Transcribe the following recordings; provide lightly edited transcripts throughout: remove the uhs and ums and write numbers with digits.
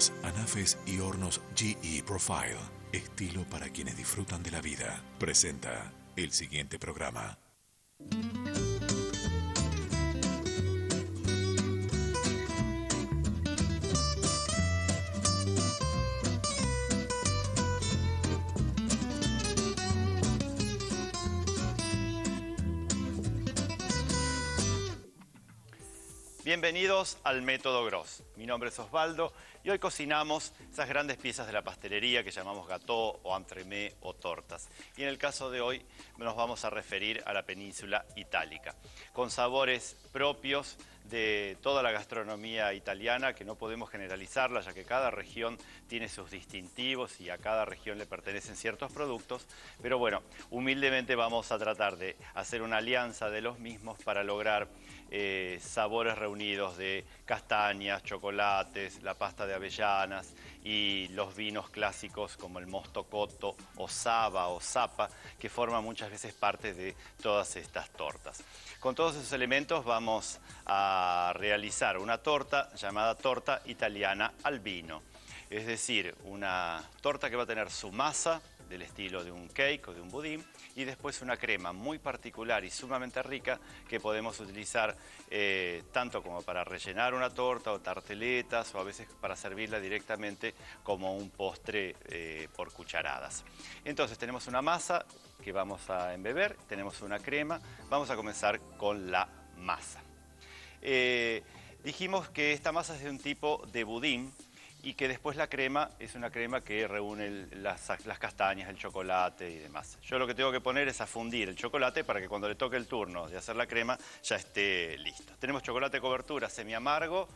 Tortas, anafes y hornos GE Profile. Estilo para quienes disfrutan de la vida. Presenta el siguiente programa. Bienvenidos al Método Gros. Mi nombre es Osvaldo y hoy cocinamos esas grandes piezas de la pastelería que llamamos gâteau o entremets o tortas. Y en el caso de hoy nos vamos a referir a la península itálica, con sabores propios de toda la gastronomía italiana, que no podemos generalizarla, ya que cada región tiene sus distintivos y a cada región le pertenecen ciertos productos. Pero bueno, humildemente vamos a tratar de hacer una alianza de los mismos para lograr sabores reunidos de castañas, chocolates, la pasta de avellanas y los vinos clásicos como el mosto cotto o saba o zapa, que forman muchas veces parte de todas estas tortas. Con todos esos elementos vamos a realizar una torta llamada torta italiana al vino. Es decir, una torta que va a tener su masa del estilo de un cake o de un budín y después una crema muy particular y sumamente rica que podemos utilizar tanto como para rellenar una torta o tarteletas o a veces para servirla directamente como un postre por cucharadas. Entonces tenemos una masa que vamos a embeber, tenemos una crema, vamos a comenzar con la masa. Dijimos que esta masa es de un tipo de budín y que después la crema es una crema que reúne las castañas, el chocolate y demás. Yo lo que tengo que poner es a fundir el chocolate para que cuando le toque el turno de hacer la crema ya esté listo. Tenemos chocolate cobertura semi amargo,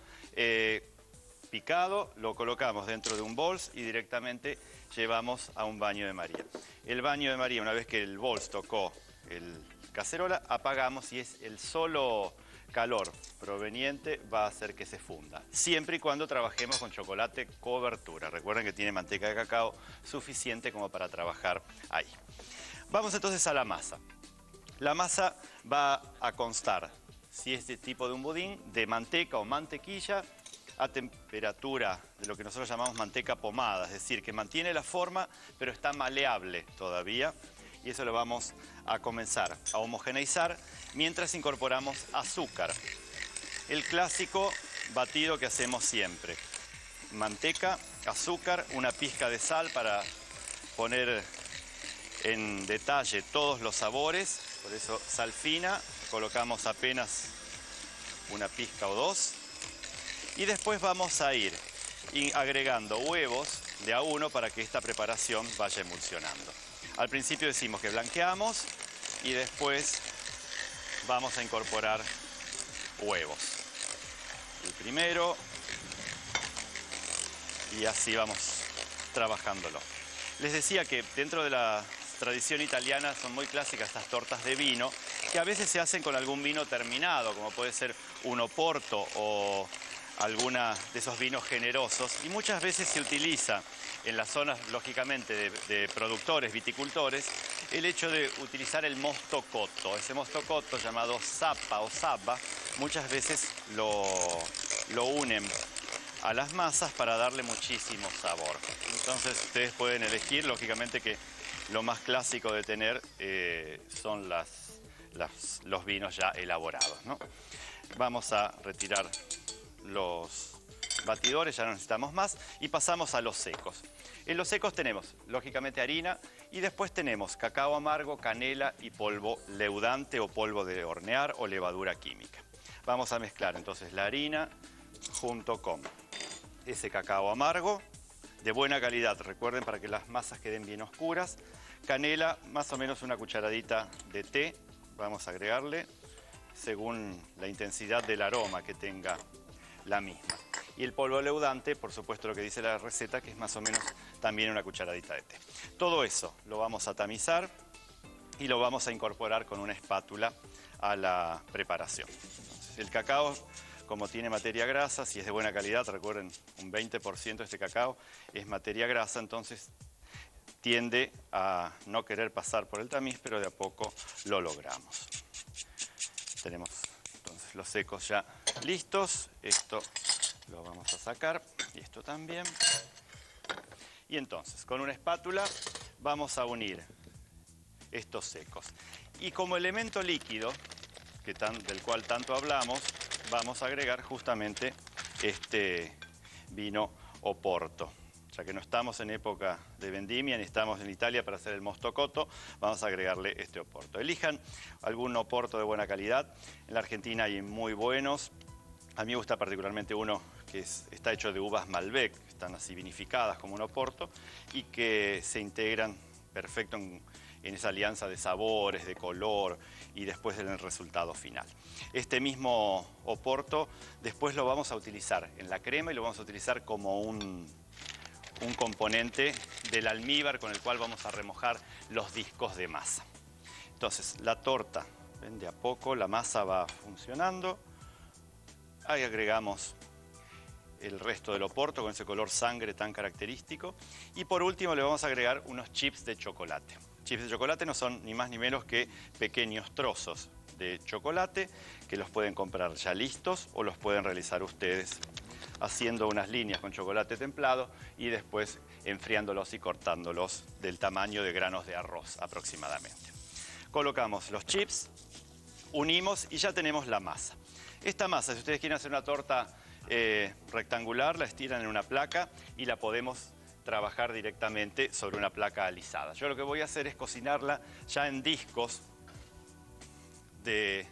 picado, lo colocamos dentro de un bols y directamente llevamos a un baño de María. El baño de María, una vez que el bols tocó el cacerola, apagamos y es el solo calor proveniente va a hacer que se funda, siempre y cuando trabajemos con chocolate cobertura. Recuerden que tiene manteca de cacao suficiente como para trabajar ahí. Vamos entonces a la masa. La masa va a constar, si es de tipo de un budín, de manteca o mantequilla a temperatura de lo que nosotros llamamos manteca pomada, es decir, que mantiene la forma pero está maleable todavía. Y eso lo vamos a comenzar a homogeneizar mientras incorporamos azúcar. El clásico batido que hacemos siempre. Manteca, azúcar, una pizca de sal para poner en detalle todos los sabores. Por eso sal fina, colocamos apenas una pizca o dos. Y después vamos a ir agregando huevos de a uno para que esta preparación vaya emulsionando. Al principio decimos que blanqueamos y después vamos a incorporar huevos. El primero y así vamos trabajándolo. Les decía que dentro de la tradición italiana son muy clásicas estas tortas de vino que a veces se hacen con algún vino terminado, como puede ser un oporto o alguna de esos vinos generosos, y muchas veces se utiliza en las zonas, lógicamente, de productores, viticultores, el hecho de utilizar el mosto cotto. Ese mosto cotto llamado zapa o saba, muchas veces lo unen a las masas para darle muchísimo sabor. Entonces ustedes pueden elegir, lógicamente que lo más clásico de tener son los vinos ya elaborados, ¿no? Vamos a retirar los batidores, ya no necesitamos más, y pasamos a los secos. En los secos tenemos, lógicamente, harina y después tenemos cacao amargo, canela y polvo leudante o polvo de hornear o levadura química. Vamos a mezclar entonces la harina junto con ese cacao amargo de buena calidad, recuerden, para que las masas queden bien oscuras. Canela, más o menos una cucharadita de té, vamos a agregarle según la intensidad del aroma que tenga la misma. Y el polvo leudante, por supuesto, lo que dice la receta, que es más o menos también una cucharadita de té. Todo eso lo vamos a tamizar y lo vamos a incorporar con una espátula a la preparación. Entonces, el cacao, como tiene materia grasa, si es de buena calidad, recuerden, un 20% de este cacao es materia grasa, entonces tiende a no querer pasar por el tamiz, pero de a poco lo logramos. Tenemos entonces los secos ya listos. Esto lo vamos a sacar Y esto también. Y entonces, con una espátula vamos a unir estos secos. Y como elemento líquido, del cual tanto hablamos, vamos a agregar justamente este vino Oporto. Ya que no estamos en época de vendimia ni estamos en Italia para hacer el Mosto Cotto, vamos a agregarle este Oporto. Elijan algún Oporto de buena calidad. En la Argentina hay muy buenos. A mí me gusta particularmente uno que está hecho de uvas Malbec, que están así vinificadas como un Oporto y que se integran perfecto en esa alianza de sabores, de color y después en el resultado final. Este mismo Oporto después lo vamos a utilizar en la crema y lo vamos a utilizar como un componente del almíbar con el cual vamos a remojar los discos de masa. Entonces, la torta, ven, de a poco la masa va funcionando. Ahí agregamos el resto del Oporto con ese color sangre tan característico. Y por último le vamos a agregar unos chips de chocolate. Chips de chocolate no son ni más ni menos que pequeños trozos de chocolate que los pueden comprar ya listos o los pueden realizar ustedes haciendo unas líneas con chocolate templado y después enfriándolos y cortándolos del tamaño de granos de arroz aproximadamente. Colocamos los chips, unimos y ya tenemos la masa. Esta masa, si ustedes quieren hacer una torta rectangular, la estiran en una placa y la podemos trabajar directamente sobre una placa alisada. Yo lo que voy a hacer es cocinarla ya en discos de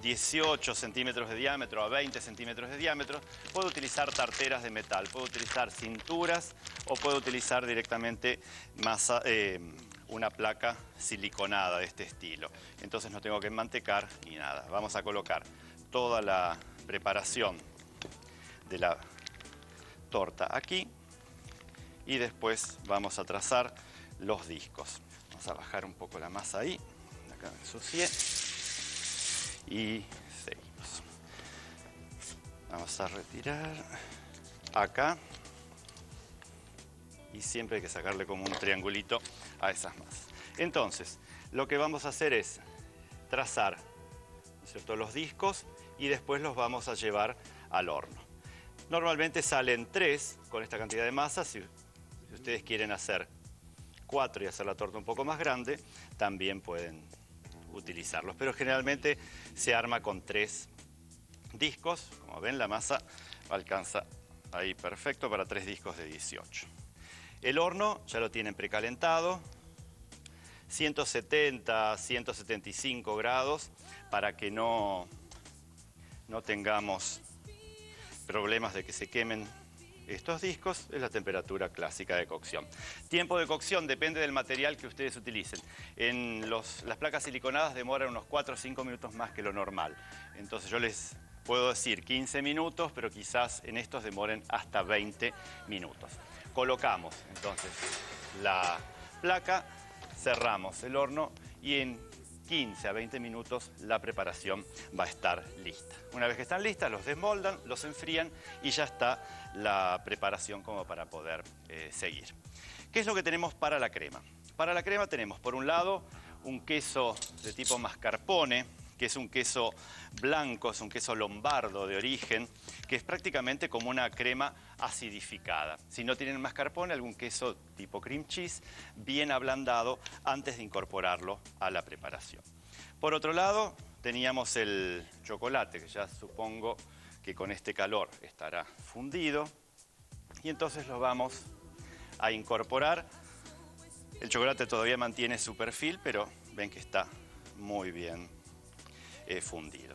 18 centímetros de diámetro a 20 centímetros de diámetro. Puedo utilizar tarteras de metal, puedo utilizar cinturas o puedo utilizar directamente masa, una placa siliconada de este estilo. Entonces no tengo que mantecar ni nada. Vamos a colocar toda la preparación de la torta aquí y después vamos a trazar los discos. Vamos a bajar un poco la masa ahí, acá me ensucié y seguimos. Vamos a retirar acá y siempre hay que sacarle como un triangulito a esas masas. Entonces, lo que vamos a hacer es trazar, ¿no es cierto?, los discos y después los vamos a llevar al horno. Normalmente salen 3 con esta cantidad de masa. Si ustedes quieren hacer 4 y hacer la torta un poco más grande, también pueden utilizarlos. Pero generalmente se arma con 3 discos. Como ven, la masa alcanza ahí perfecto para 3 discos de 18. El horno ya lo tienen precalentado, 170, 175 grados, para que no tengamos problemas de que se quemen estos discos. Es la temperatura clásica de cocción. Tiempo de cocción depende del material que ustedes utilicen. Las placas siliconadas demoran unos 4 o 5 minutos más que lo normal. Entonces yo les puedo decir 15 minutos, pero quizás en estos demoren hasta 20 minutos. Colocamos entonces la placa, cerramos el horno y en 15 a 20 minutos la preparación va a estar lista. Una vez que están listas, los desmoldan, los enfrían y ya está la preparación como para poder seguir. ¿Qué es lo que tenemos para la crema? Para la crema tenemos, por un lado, un queso de tipo mascarpone, que es un queso blanco, es un queso lombardo de origen, que es prácticamente como una crema acidificada. Si no tienen mascarpone, algún queso tipo cream cheese, bien ablandado antes de incorporarlo a la preparación. Por otro lado, teníamos el chocolate, que ya supongo que con este calor estará fundido. Y entonces lo vamos a incorporar. El chocolate todavía mantiene su perfil, pero ven que está muy bien fundido.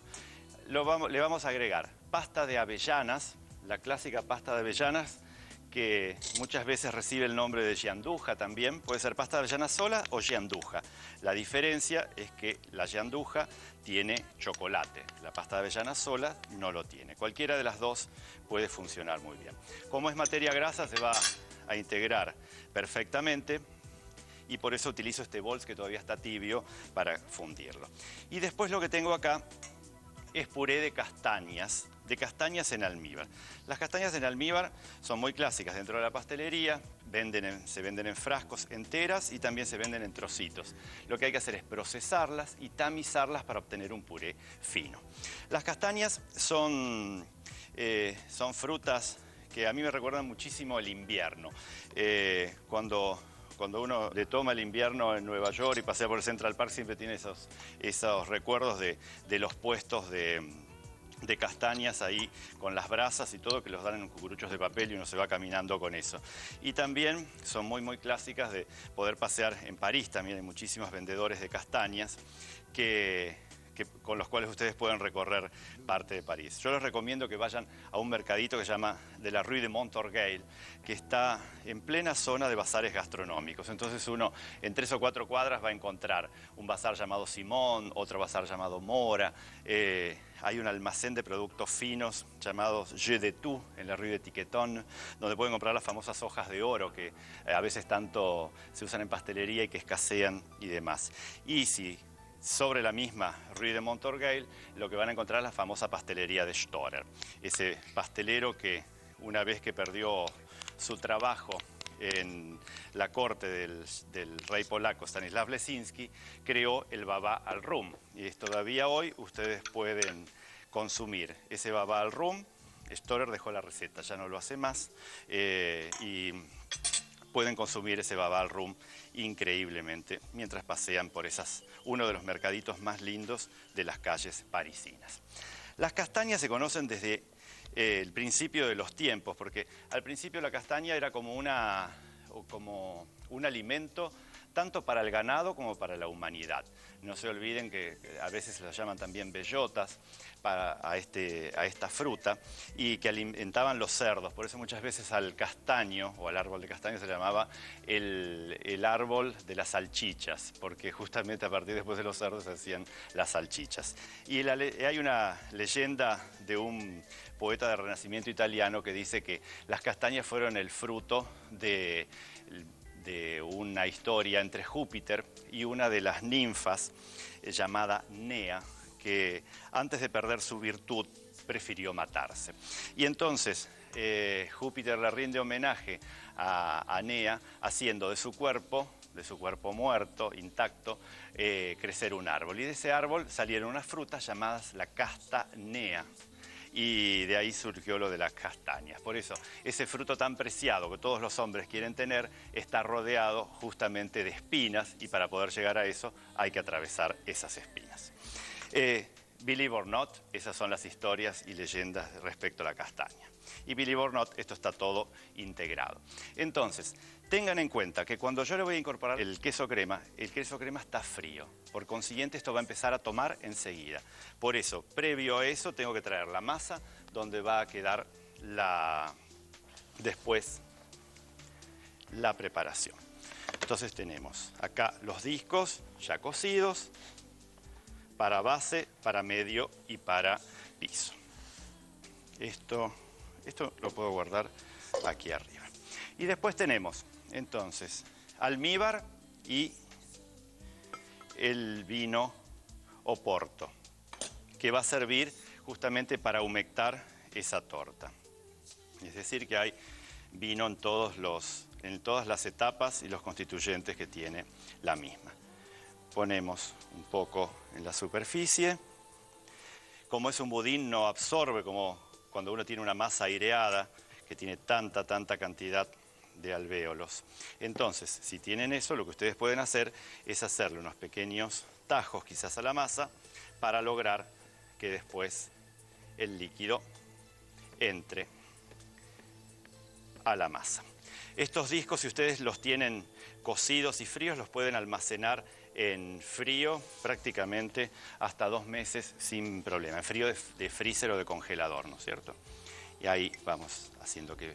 Le vamos a agregar pasta de avellanas, la clásica pasta de avellanas que muchas veces recibe el nombre de gianduja también. Puede ser pasta de avellanas sola o gianduja. La diferencia es que la gianduja tiene chocolate, la pasta de avellanas sola no lo tiene. Cualquiera de las dos puede funcionar muy bien. Como es materia grasa, se va a integrar perfectamente y por eso utilizo este bols que todavía está tibio para fundirlo. Y después lo que tengo acá es puré de castañas en almíbar. Las castañas en almíbar son muy clásicas dentro de la pastelería, se venden en frascos enteras y también se venden en trocitos. Lo que hay que hacer es procesarlas y tamizarlas para obtener un puré fino. Las castañas son frutas que a mí me recuerdan muchísimo el invierno. Cuando uno le toma el invierno en Nueva York y pasea por el Central Park, siempre tiene esos recuerdos de los puestos de castañas ahí con las brasas y todo, que los dan en cucuruchos de papel y uno se va caminando con eso. Y también son muy clásicas de poder pasear en París. También hay muchísimos vendedores de castañas con los cuales ustedes pueden recorrer parte de París. Yo les recomiendo que vayan a un mercadito que se llama de la Rue de Montorgueil, que está en plena zona de bazares gastronómicos. Entonces uno en 3 o 4 cuadras va a encontrar un bazar llamado Simón, otro bazar llamado Mora. Hay un almacén de productos finos llamado Jeu de Tout en la Rue de Tiqueton, donde pueden comprar las famosas hojas de oro que a veces tanto se usan en pastelería y que escasean y demás. Y si sobre la misma Rue de Montorgueil, lo que van a encontrar es la famosa pastelería de Storer. Ese pastelero que una vez que perdió su trabajo en la corte del rey polaco Stanisław Leszczynski, creó el babá al rum. Y todavía hoy ustedes pueden consumir ese babá al rum. Storer dejó la receta, ya no lo hace más. Y pueden consumir ese babá al rum increíblemente mientras pasean por uno de los mercaditos más lindos de las calles parisinas. Las castañas se conocen desde el principio de los tiempos, porque al principio la castaña era como un alimento tanto para el ganado como para la humanidad. No se olviden que a veces se las llaman también bellotas a esta fruta y que alimentaban los cerdos. Por eso muchas veces al castaño o al árbol de castaño se llamaba el árbol de las salchichas, porque justamente a partir después de los cerdos se hacían las salchichas. Y hay una leyenda de un poeta de Renacimiento italiano que dice que las castañas fueron el fruto de una historia entre Júpiter y una de las ninfas llamada Nea, que antes de perder su virtud prefirió matarse. Y entonces Júpiter le rinde homenaje a Nea haciendo de su cuerpo muerto, intacto, crecer un árbol. Y de ese árbol salieron unas frutas llamadas la castanea. Y de ahí surgió lo de las castañas. Por eso, ese fruto tan preciado que todos los hombres quieren tener está rodeado justamente de espinas y para poder llegar a eso hay que atravesar esas espinas. Believe or not, esas son las historias y leyendas respecto a la castaña. Y believe or not, esto está todo integrado. Entonces, tengan en cuenta que cuando yo le voy a incorporar el queso crema está frío. Por consiguiente, esto va a empezar a tomar enseguida. Por eso, previo a eso, tengo que traer la masa donde va a quedar después la preparación. Entonces tenemos acá los discos ya cocidos para base, para medio y para piso. Esto lo puedo guardar aquí arriba. Y después tenemos entonces almíbar y el vino Oporto, que va a servir justamente para humectar esa torta. Es decir, que hay vino en todas las etapas y los constituyentes que tiene la misma. Ponemos un poco en la superficie. Como es un budín, no absorbe como cuando uno tiene una masa aireada que tiene tanta cantidad de alvéolos. Entonces, si tienen eso, lo que ustedes pueden hacer es hacerle unos pequeños tajos quizás a la masa para lograr que después el líquido entre a la masa. Estos discos, si ustedes los tienen cocidos y fríos, los pueden almacenar en frío prácticamente hasta 2 meses sin problema, en frío de freezer o de congelador, ¿no es cierto? Y ahí vamos haciendo que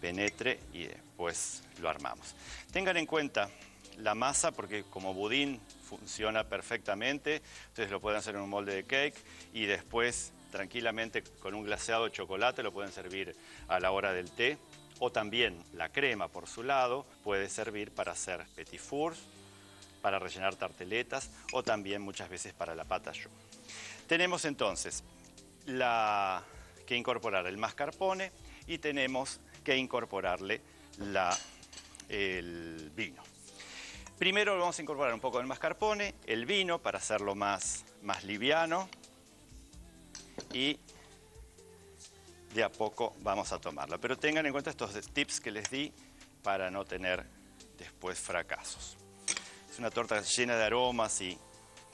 penetre y después lo armamos. Tengan en cuenta la masa porque como budín funciona perfectamente. Ustedes lo pueden hacer en un molde de cake y después tranquilamente con un glaseado de chocolate lo pueden servir a la hora del té. O también la crema por su lado puede servir para hacer petit fours, para rellenar tarteletas o también muchas veces para la pâte à choux. Tenemos entonces que incorporar el mascarpone y tenemos que incorporarle el vino. Primero vamos a incorporar un poco del mascarpone, el vino para hacerlo más liviano y de a poco vamos a tomarla. Pero tengan en cuenta estos tips que les di para no tener después fracasos. Es una torta llena de aromas y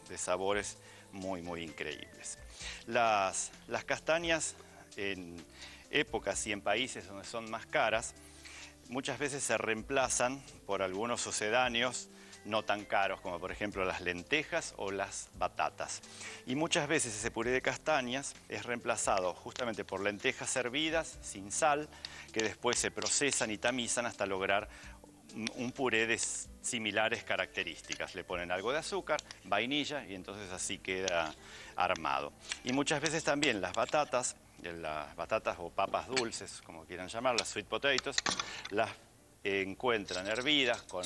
de sabores muy, muy increíbles. Las castañas en épocas y en países donde son más caras, muchas veces se reemplazan por algunos sucedáneos no tan caros, como por ejemplo las lentejas o las batatas. Y muchas veces ese puré de castañas es reemplazado justamente por lentejas hervidas sin sal, que después se procesan y tamizan hasta lograr un puré de similares características. Le ponen algo de azúcar, vainilla y entonces así queda armado. Y muchas veces también las batatas o papas dulces, como quieran llamarlas, sweet potatoes, las encuentran hervidas con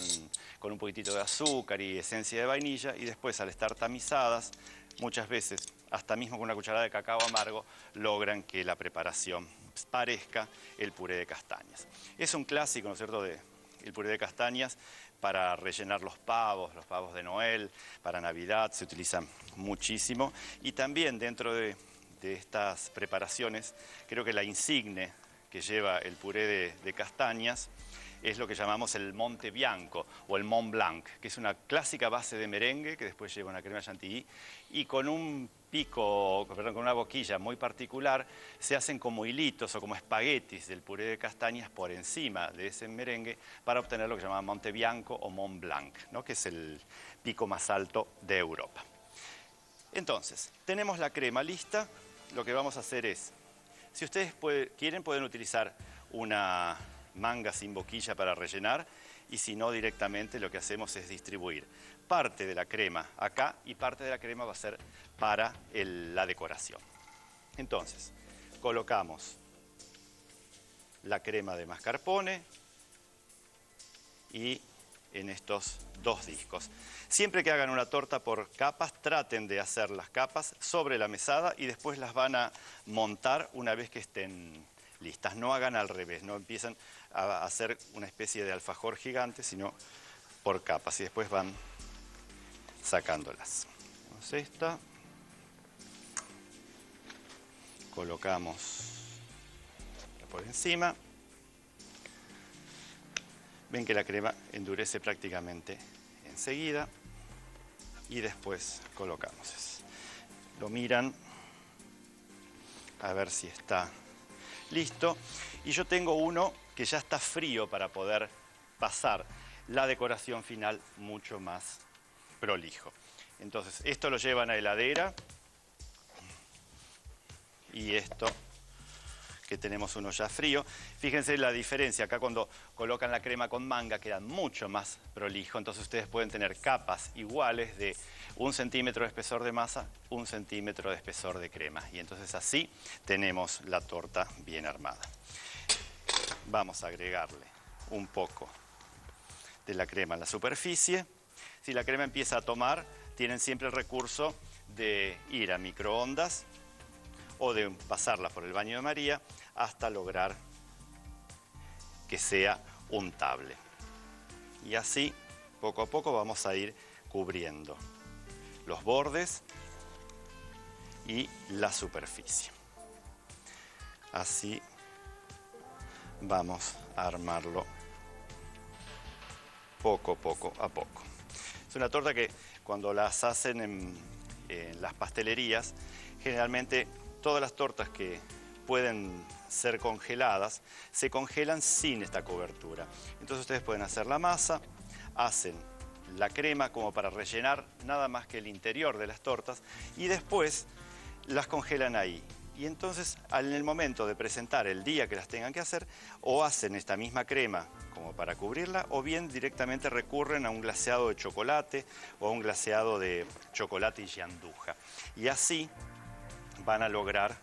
un poquitito de azúcar y esencia de vainilla y después al estar tamizadas, muchas veces hasta mismo con una cucharada de cacao amargo, logran que la preparación parezca el puré de castañas. Es un clásico, ¿no es cierto?, el puré de castañas para rellenar los pavos de Noel, para Navidad se utiliza muchísimo. Y también dentro de estas preparaciones, creo que la insigne que lleva el puré de castañas es lo que llamamos el Monte Bianco o el Mont Blanc, que es una clásica base de merengue que después lleva una crema chantilly y con un con una boquilla muy particular se hacen como hilitos o como espaguetis del puré de castañas por encima de ese merengue para obtener lo que se llama Monte Bianco o Mont Blanc, ¿no?, que es el pico más alto de Europa. Entonces, tenemos la crema lista. Lo que vamos a hacer es, si ustedes quieren, pueden utilizar una manga sin boquilla para rellenar y si no, directamente lo que hacemos es distribuir parte de la crema acá y parte de la crema va a ser para la decoración. Entonces, colocamos la crema de mascarpone y en estos dos discos. Siempre que hagan una torta por capas, traten de hacer las capas sobre la mesada y después las van a montar una vez que estén listas. No hagan al revés, no empiezan a hacer una especie de alfajor gigante, sino por capas y después van sacándolas. Tenemos esta. Colocamos por encima. Ven que la crema endurece prácticamente enseguida y después colocamos. Lo miran a ver si está listo. Y yo tengo uno que ya está frío para poder pasar la decoración final mucho más prolijo. Entonces, esto lo llevan a heladera y esto que tenemos uno ya frío. Fíjense la diferencia, acá cuando colocan la crema con manga queda mucho más prolijo, entonces ustedes pueden tener capas iguales de 1 centímetro de espesor de masa, 1 centímetro de espesor de crema y entonces así tenemos la torta bien armada. Vamos a agregarle un poco de la crema en la superficie. Si la crema empieza a tomar, tienen siempre el recurso de ir a microondas o de pasarla por el baño de María hasta lograr que sea untable. Y así, poco a poco, vamos a ir cubriendo los bordes y la superficie. Así vamos a armarlo poco a poco. Es una torta que cuando las hacen en las pastelerías, generalmente todas las tortas que pueden ser congeladas, se congelan sin esta cobertura. Entonces ustedes pueden hacer la masa, hacen la crema como para rellenar nada más que el interior de las tortas y después las congelan ahí. Y entonces en el momento de presentar el día que las tengan que hacer, o hacen esta misma crema como para cubrirla, o bien directamente recurren a un glaseado de chocolate o a un glaseado de chocolate y gianduja. Y así van a lograr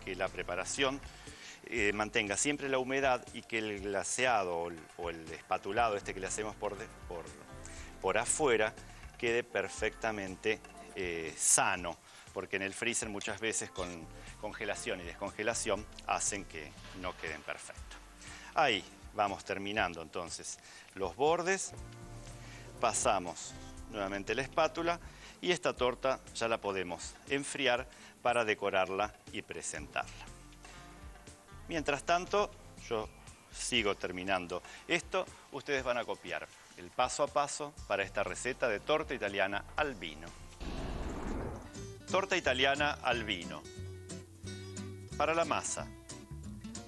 que la preparación mantenga siempre la humedad y que el glaseado o el espatulado que le hacemos por afuera quede perfectamente sano, porque en el freezer muchas veces con congelación y descongelación hacen que no queden perfectos. Ahí vamos terminando entonces los bordes, pasamos nuevamente la espátula y esta torta ya la podemos enfriar para decorarla y presentarla. Mientras tanto, yo sigo terminando esto. Ustedes van a copiar el paso a paso para esta receta de torta italiana al vino. Torta italiana al vino. Para la masa,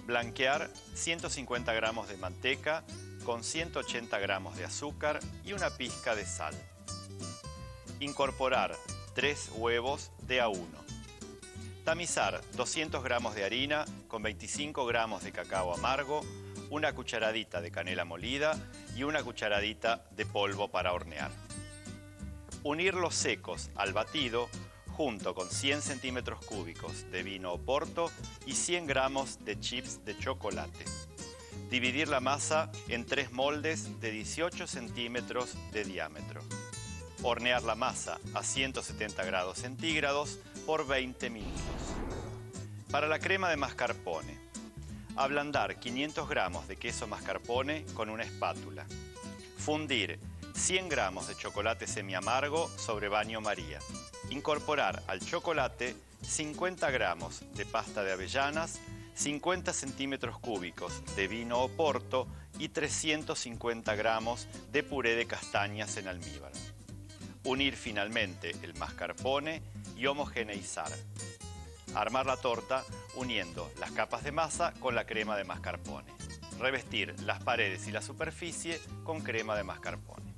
blanquear 150 gramos de manteca con 180 gramos de azúcar y una pizca de sal. Incorporar 3 huevos de a 1. Tamizar 200 gramos de harina con 25 gramos de cacao amargo, una cucharadita de canela molida y una cucharadita de polvo para hornear. Unir los secos al batido junto con 100 centímetros cúbicos de vino Oporto y 100 gramos de chips de chocolate. Dividir la masa en 3 moldes de 18 centímetros de diámetro. Hornear la masa a 170 grados centígrados por 20 minutos. Para la crema de mascarpone, ablandar 500 gramos de queso mascarpone con una espátula. Fundir 100 gramos de chocolate semiamargo sobre baño María. Incorporar al chocolate 50 gramos de pasta de avellanas, 50 centímetros cúbicos de vino Oporto y 350 gramos de puré de castañas en almíbar. Unir finalmente el mascarpone y homogeneizar. Armar la torta uniendo las capas de masa con la crema de mascarpone. Revestir las paredes y la superficie con crema de mascarpone.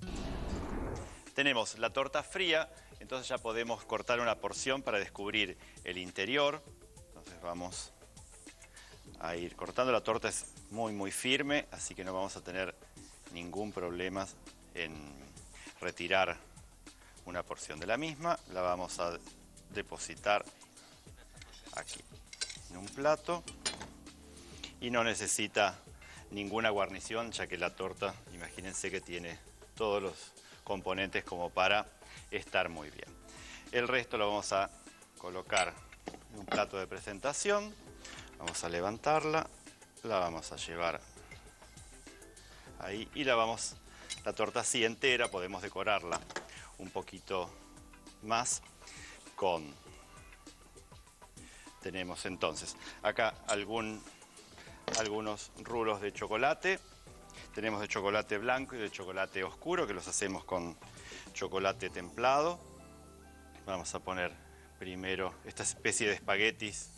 Tenemos la torta fría, entonces ya podemos cortar una porción para descubrir el interior. Entonces vamos a ir cortando. La torta es muy firme, así que no vamos a tener ningún problema en retirar una porción de la misma. La vamos a depositar aquí en un plato y no necesita ninguna guarnición, ya que la torta, imagínense que tiene todos los componentes como para estar muy bien. El resto lo vamos a colocar en un plato de presentación. Vamos a levantarla, la vamos a llevar ahí y la torta así entera, podemos decorarla un poquito más con... Tenemos entonces acá algunos rulos de chocolate. Tenemos de chocolate blanco y de chocolate oscuro, que los hacemos con chocolate templado. Vamos a poner primero esta especie de espaguetis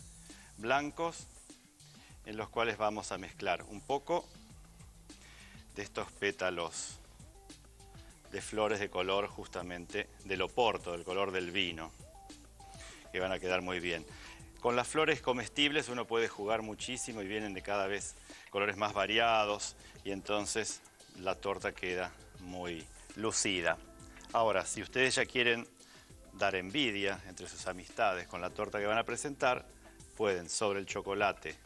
blancos, en los cuales vamos a mezclar un poco de estos pétalos de flores de color justamente del Oporto, del color del vino, que van a quedar muy bien. Con las flores comestibles uno puede jugar muchísimo y vienen de cada vez colores más variados y entonces la torta queda muy lucida. Ahora, si ustedes ya quieren dar envidia entre sus amistades con la torta que van a presentar, pueden sobre el chocolate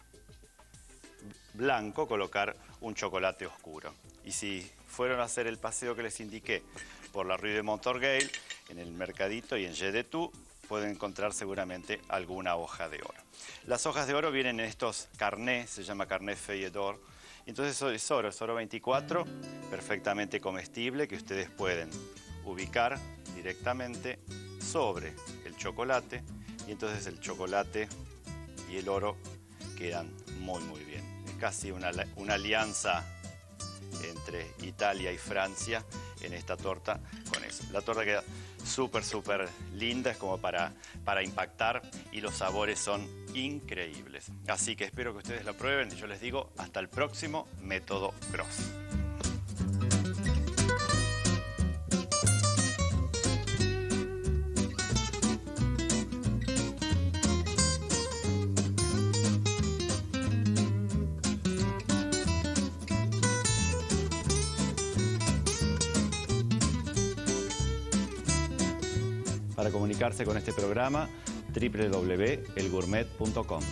blanco colocar un chocolate oscuro. Y si fueron a hacer el paseo que les indiqué por la Rue de Montorgueil, en el mercadito y en Jet de Tout, pueden encontrar seguramente alguna hoja de oro. Las hojas de oro vienen en estos carnés, se llama carnet feuille d'or. Entonces es oro 24, perfectamente comestible, que ustedes pueden ubicar directamente sobre el chocolate. Y entonces el chocolate y el oro quedan muy bien. Es casi una alianza entre Italia y Francia en esta torta con eso. La torta queda súper linda, es como para impactar y los sabores son increíbles. Así que espero que ustedes la prueben y yo les digo hasta el próximo Método Gross. Para comunicarse con este programa, www.elgourmet.com.